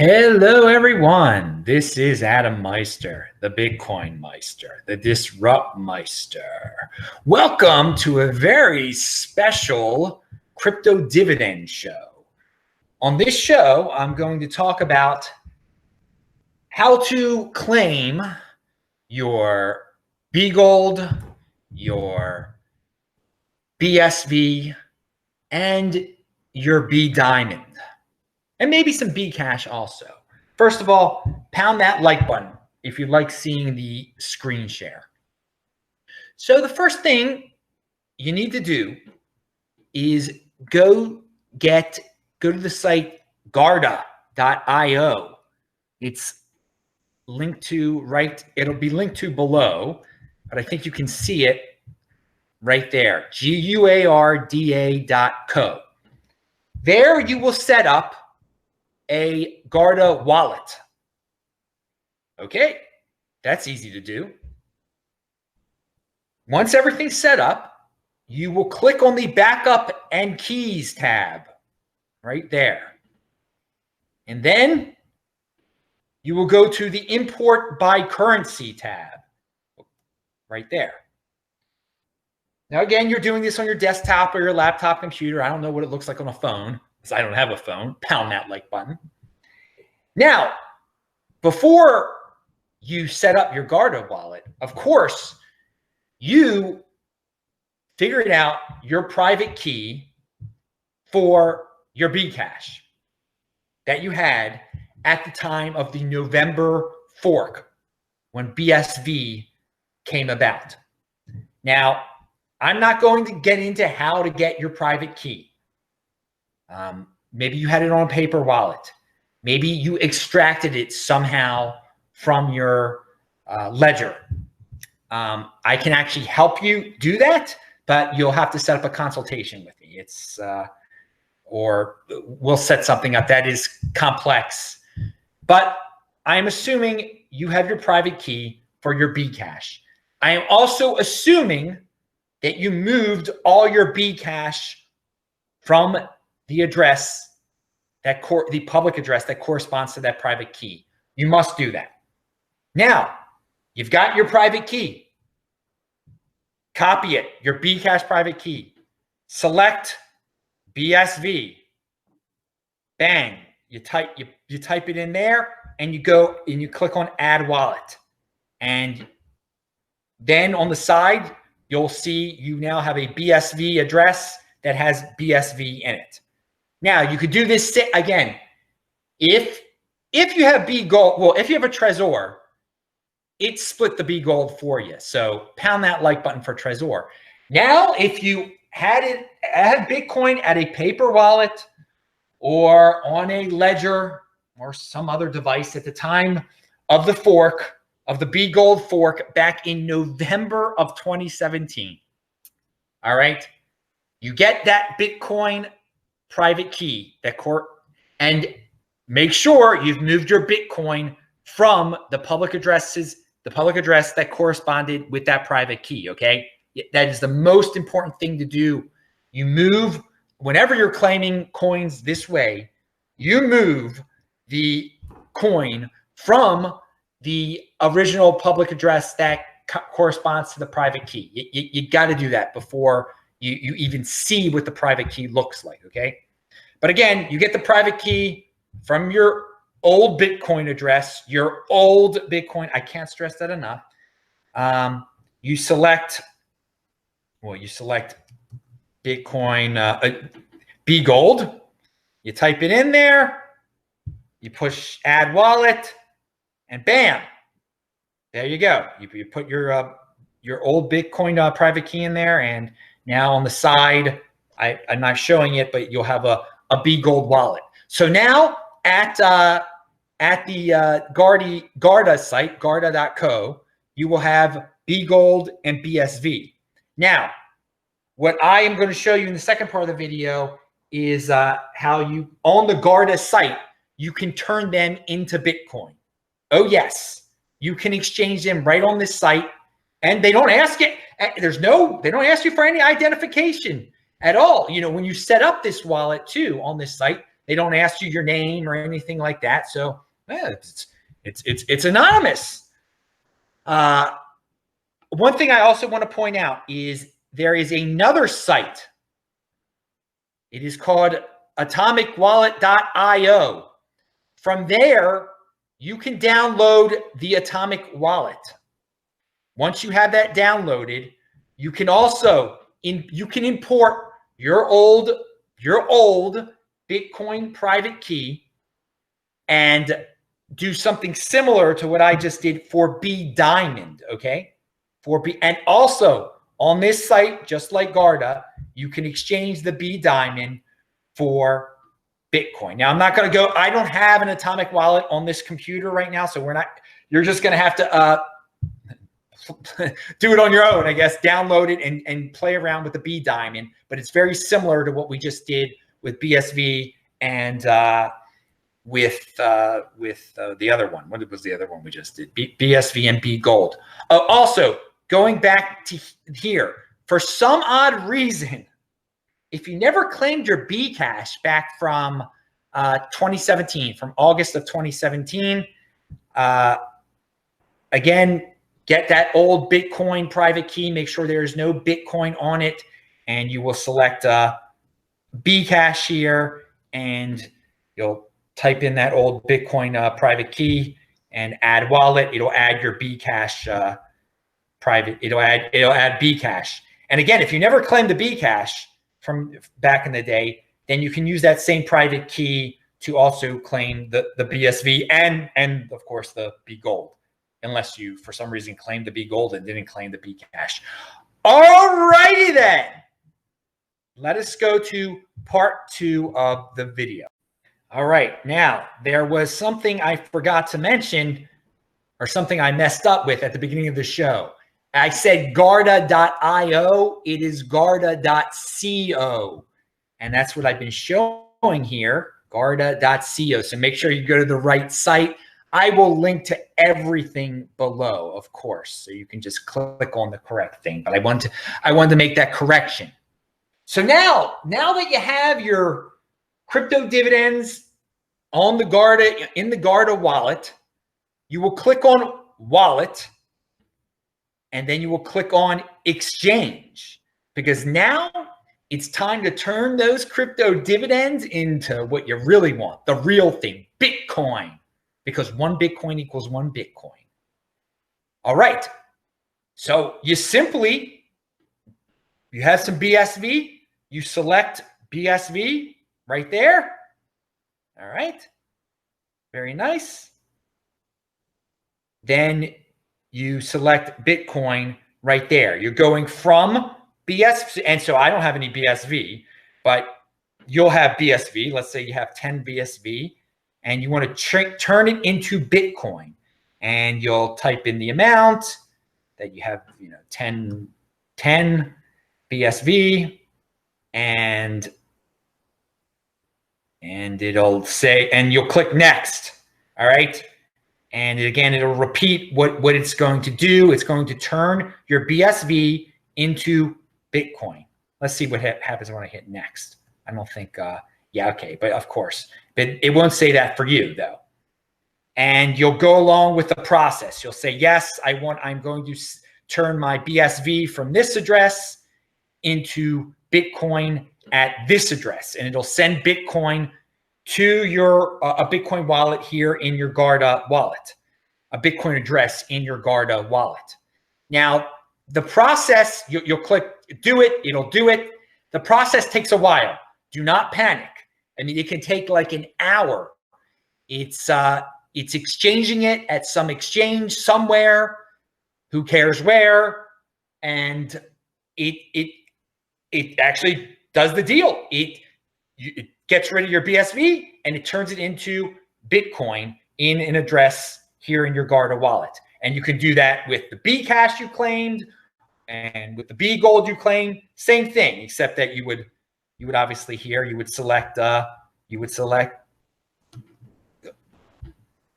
Hello, everyone. This is Adam Meister, the Bitcoin Meister, the Disrupt Meister. Welcome to a very special crypto dividend show. On this show, I'm going to talk about how to claim your BGold, your BSV, and your BDiamond. And maybe some Bcash also. First of all, pound that like button if you like seeing the screen share. So the first thing you need to do is go to the site Guarda.io. It's linked to it'll be linked to below, but I think you can see it right there. Guarda.co. There you will set up a Guarda wallet. Okay, that's easy to do. Once everything's set up, you will click on the Backup and Keys tab right there. And then you will go to the Import by Currency tab right there. Now, again, you're doing this on your desktop or your laptop computer. I don't know what it looks like on a phone, because I don't have a phone. Pound that like button. Now, before you set up your Guarda wallet, of course, you figured out your private key for your Bcash that you had at the time of the November fork when BSV came about. Now, I'm not going to get into how to get your private key. Maybe you had it on a paper wallet. Maybe you extracted it somehow from your ledger. I can actually help you do that, but you'll have to set up a consultation with me. Or we'll set something up that is complex. But I'm assuming you have your private key for your Bcash. I am also assuming that you moved all your Bcash from the address the public address that corresponds to that private key. You must do that. Now, you've got your private key. Copy it, your Bcash private key. Select BSV. Bang. You type it in there, and you go and you click on Add Wallet. And then on the side, you'll see you now have a BSV address that has BSV in it. Now, you could do this again. If you have BGold, well, if you have a Trezor, it split the BGold for you. So pound that like button for Trezor. Now, if you had Bitcoin at a paper wallet or on a ledger or some other device at the time of the fork, of the BGold fork back in November of 2017, all right, you get that Bitcoin private key and make sure you've moved your Bitcoin from the public address that corresponded with that private key. Okay, that is the most important thing to do. You move, whenever you're claiming coins this way, you move the coin from the original public address that corresponds to the private key. You got to do that before you even see what the private key looks like, okay? But again, you get the private key from your old Bitcoin address, your old Bitcoin. I can't stress that enough. You select Bitcoin, BGold. You type it in there. You push Add Wallet, and bam, there you go. You put your old Bitcoin private key in there, and now on the side, I'm not showing it, but you'll have a BGold wallet. So now at the Guarda site, Guarda.co, you will have BGold and BSV. Now, what I am going to show you in the second part of the video is how you, on the Guarda site, you can turn them into Bitcoin. Oh yes, you can exchange them right on this site, and they don't ask it. They don't ask you for any identification at all. You know, when you set up this wallet too on this site, They don't ask you your name or anything like that. So it's anonymous. One thing I also want to point out is there is another site. It is called atomicwallet.io. From there, you can download the Atomic Wallet. Once you have that downloaded, you can also import your old Bitcoin private key and do something similar to what I just did for BDiamond, okay? And also on this site, just like Guarda, you can exchange the BDiamond for Bitcoin. Now, I'm not going to go, I don't have an Atomic Wallet on this computer right now, so you're just going to have to do it on your own, I guess, download it and play around with the BDiamond, but it's very similar to what we just did with BSV and with the other one. What was the other one we just did? BSV and B Gold. Also, going back to here, for some odd reason, if you never claimed your Bcash back from 2017, from August of 2017, again, get that old Bitcoin private key. Make sure there's no Bitcoin on it, and you will select Bcash here, and you'll type in that old Bitcoin private key and add wallet. It'll add your Bcash private. It'll add Bcash. And again, if you never claimed the Bcash from back in the day, then you can use that same private key to also claim the BSV and of course the B Gold, unless you for some reason claimed the B Gold and didn't claim the Bcash. All righty then. Let us go to part 2 of the video. All right, now there was something I forgot to mention, or something I messed up with at the beginning of the show. I said Guarda.io. It is Guarda.co. And that's what I've been showing here, Guarda.co. So make sure you go to the right site. I will link to everything below, of course, so you can just click on the correct thing. But I wanted to make that correction. So now that you have your crypto dividends on the Guarda, in the Guarda wallet, you will click on wallet, and then you will click on exchange, because now it's time to turn those crypto dividends into what you really want, the real thing, Bitcoin, because 1 Bitcoin equals 1 Bitcoin. All right. So you have some BSV, you select BSV right there. All right. Very nice. Then you select Bitcoin right there. You're going from BSV. And so I don't have any BSV, but you'll have BSV. Let's say you have 10 BSV and you want to turn it into Bitcoin. And you'll type in the amount that you have, 10 BSV, and it'll say, and you'll click next. All right. And again, it'll repeat what it's going to do. It's going to turn your BSV into Bitcoin. Let's see what happens when I hit next. I don't think, yeah, okay, but of course. But it won't say that for you, though. And you'll go along with the process. You'll say, yes, I'm going to turn my BSV from this address into Bitcoin at this address. And it'll send Bitcoin to your a Bitcoin wallet here in your Guarda wallet, a Bitcoin address in your Guarda wallet. Now, the process, you'll click do it, it'll do it. The process takes a while. Do not panic. I mean, it can take like an hour. It's exchanging it at some exchange somewhere, who cares where, and it actually does the deal. It gets rid of your BSV and it turns it into Bitcoin in an address here in your Guarda wallet. And you can do that with the Bcash you claimed and with the B Gold you claimed. Same thing, except that you would obviously here you would select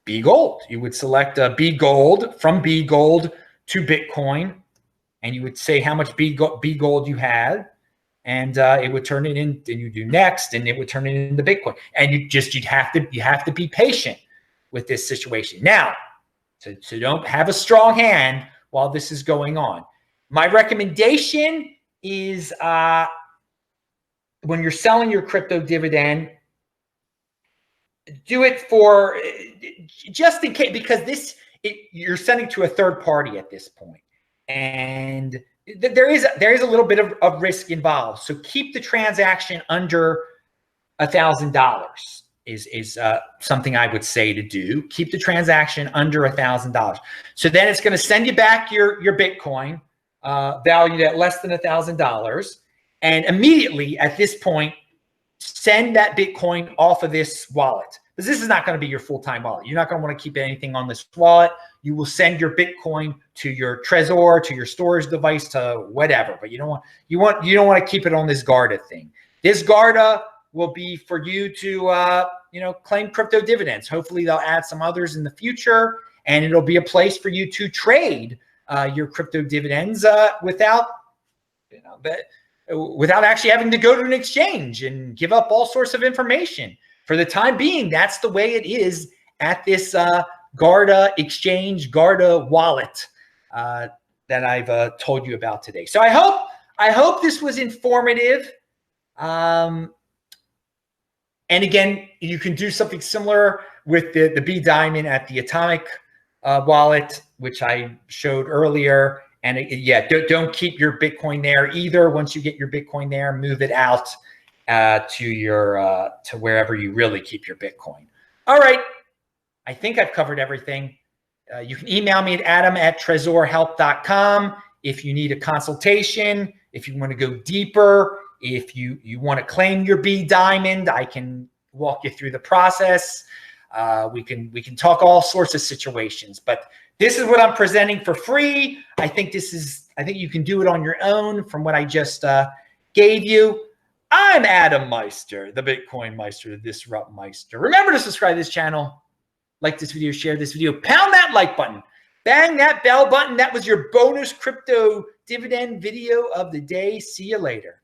B Gold. You would select B Gold, from B Gold to Bitcoin, and you would say how much B Gold you had, and it would turn it in, and you do next, and it would turn it into Bitcoin. And you have to be patient with this situation. Now, so don't have a strong hand while this is going on. My recommendation is when you're selling your crypto dividend, do it for just in case, because you're sending to a third party at this point, and there is a little bit of risk involved. So keep the transaction under $1,000 is something I would say to do. Keep the transaction under $1,000. So then it's going to send you back your Bitcoin valued at less than $1,000, and immediately at this point, send that Bitcoin off of this wallet, because this is not going to be your full-time wallet. You're not going to want to keep anything on this wallet. You will send your Bitcoin to your Trezor, to your storage device, to whatever. But you don't want to keep it on this Guarda thing. This Guarda will be for you to claim crypto dividends. Hopefully they'll add some others in the future, and it'll be a place for you to trade your crypto dividends without actually having to go to an exchange and give up all sorts of information. For the time being, that's the way it is at this Guarda exchange, Guarda wallet that I've told you about today. So I hope this was informative. And again, you can do something similar with the BDiamond at the Atomic wallet, which I showed earlier. And yeah, don't keep your Bitcoin there either. Once you get your Bitcoin there, move it out to wherever you really keep your Bitcoin. All right, I think I've covered everything. You can email me at adam@trezorhelp.com if you need a consultation, if you want to go deeper, if you want to claim your BDiamond, I can walk you through the process. We can talk all sorts of situations, but this is what I'm presenting for free. I think you can do it on your own from what I just gave you. I'm Adam Meister, the Bitcoin Meister, the Disrupt Meister. Remember to subscribe to this channel, like this video, share this video, pound that like button, bang that bell button. That was your bonus crypto dividend video of the day. See you later.